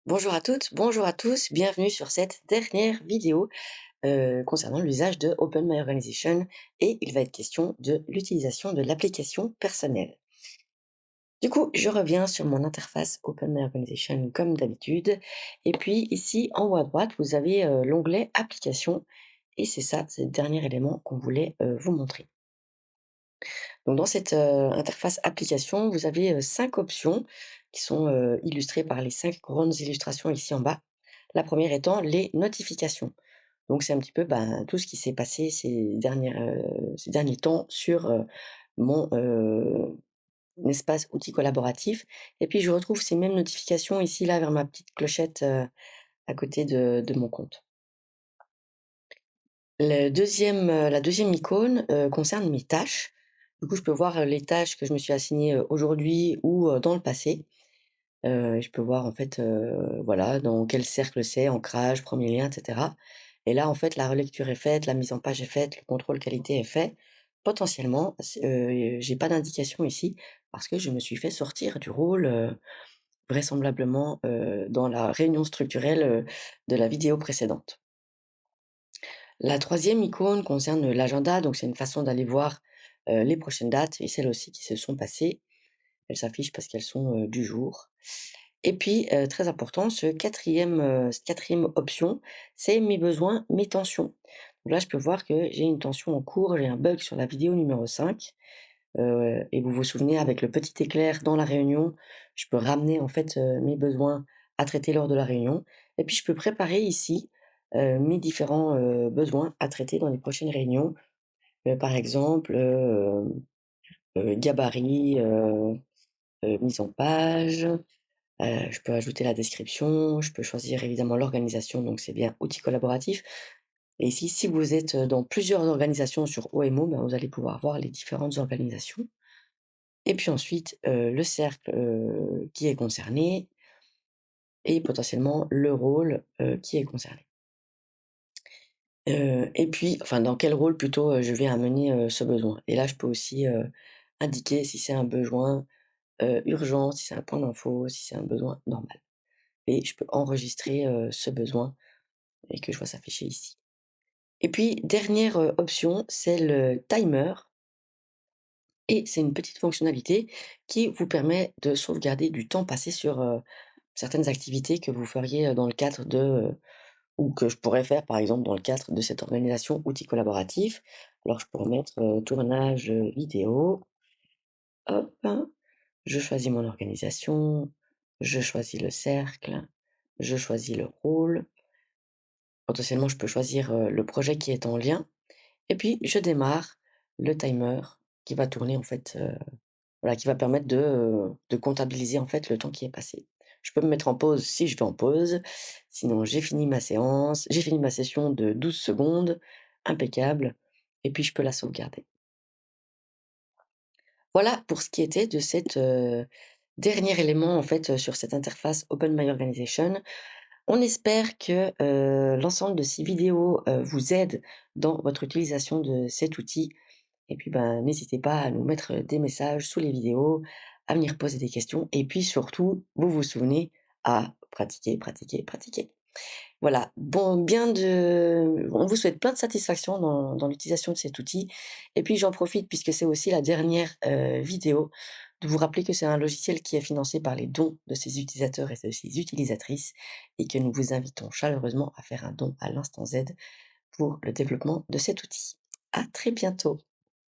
Bonjour à toutes, bonjour à tous, bienvenue sur cette dernière vidéo concernant l'usage de Open My Organization et il va être question de l'utilisation de l'application personnelle. Du coup, je reviens sur mon interface Open My Organization comme d'habitude et puis ici en haut à droite, vous avez l'onglet Applications et c'est le dernier élément qu'on voulait vous montrer. Donc dans cette interface application, vous avez 5 options qui sont illustrées par les 5 grandes illustrations ici en bas. La première étant les notifications. Donc c'est un petit peu, ben, tout ce qui s'est passé ces derniers temps sur, mon, espace outil collaboratif et puis je retrouve ces mêmes notifications ici, là, vers ma petite clochette, à côté de mon compte. La deuxième icône, concerne mes tâches. Du coup, je peux voir, les tâches que je me suis assignées, aujourd'hui ou, dans le passé. Je peux voir en fait, voilà, dans quel cercle c'est, ancrage, premier lien et cetera et là, en fait, la relecture est faite, la mise en page est faite, le contrôle qualité est fait. Potentiellement, j'ai pas d'indication ici parce que je me suis fait sortir du rôle, vraisemblablement, dans la réunion structurelle, de la vidéo précédente. La troisième icône concerne l'agenda, donc c'est une façon d'aller voir, les prochaines dates et celles aussi qui se sont passées. Elles s'affichent parce qu'elles sont, du jour. Et puis, très important, cette 4e option, c'est mes besoins, mes tensions. Donc là, je peux voir que j'ai une tension en cours, j'ai un bug sur la vidéo numéro 5, et vous vous souvenez avec le petit éclair dans la réunion, je peux ramener en fait, mes besoins à traiter lors de la réunion et puis je peux préparer ici, mes différents, besoins à traiter dans les prochaines réunions. Par exemple, gabarit, mise en page. Je peux ajouter la description, je peux choisir évidemment l'organisation, donc c'est bien outil collaboratif et ici, si vous êtes, dans plusieurs organisations sur OMO, ben, vous allez pouvoir voir les différentes organisations et puis ensuite, le cercle, qui est concerné et potentiellement le rôle, qui est concerné. Et puis enfin, dans quel rôle plutôt, je vais amener, ce besoin et là, je peux aussi, indiquer si c'est un besoin, urgent, si c'est un point d'info, si c'est un besoin normal et je peux enregistrer, ce besoin et que je vois s'afficher ici. Et puis dernière, option, c'est le timer et c'est une petite fonctionnalité qui vous permet de sauvegarder du temps passé sur, certaines activités que vous feriez, dans le cadre de, ou que je pourrais faire par exemple dans le cadre de cette organisation outil collaboratif. Alors je pourrais mettre, tournage, vidéo, hop, je choisis mon organisation, je choisis le cercle, je choisis le rôle. Potentiellement, je peux choisir, le projet qui est en lien et puis je démarre le timer qui va tourner en fait, voilà, qui va permettre de comptabiliser en fait le temps qui est passé. Je peux me mettre en pause si je vais en pause, sinon j'ai fini ma session de 12 secondes, impeccable et puis je peux la sauvegarder. Voilà pour ce qui était de cette, dernier élément en fait, sur cette interface Open My Organization. On espère que, l'ensemble de ces vidéos, vous aident dans votre utilisation de cet outil et puis, ben, n'hésitez pas à nous mettre des messages sous les vidéos, à venir poser des questions et puis surtout, vous vous souvenez à pratiquer, pratiquer, pratiquer. Voilà, bon, on vous souhaite plein de satisfaction dans l'utilisation de cet outil et puis j'en profite puisque c'est aussi la dernière, vidéo, de vous rappeler que c'est un logiciel qui est financé par les dons de ses utilisateurs et de ses utilisatrices et que nous vous invitons chaleureusement à faire un don à l'instant Z pour le développement de cet outil. À très bientôt.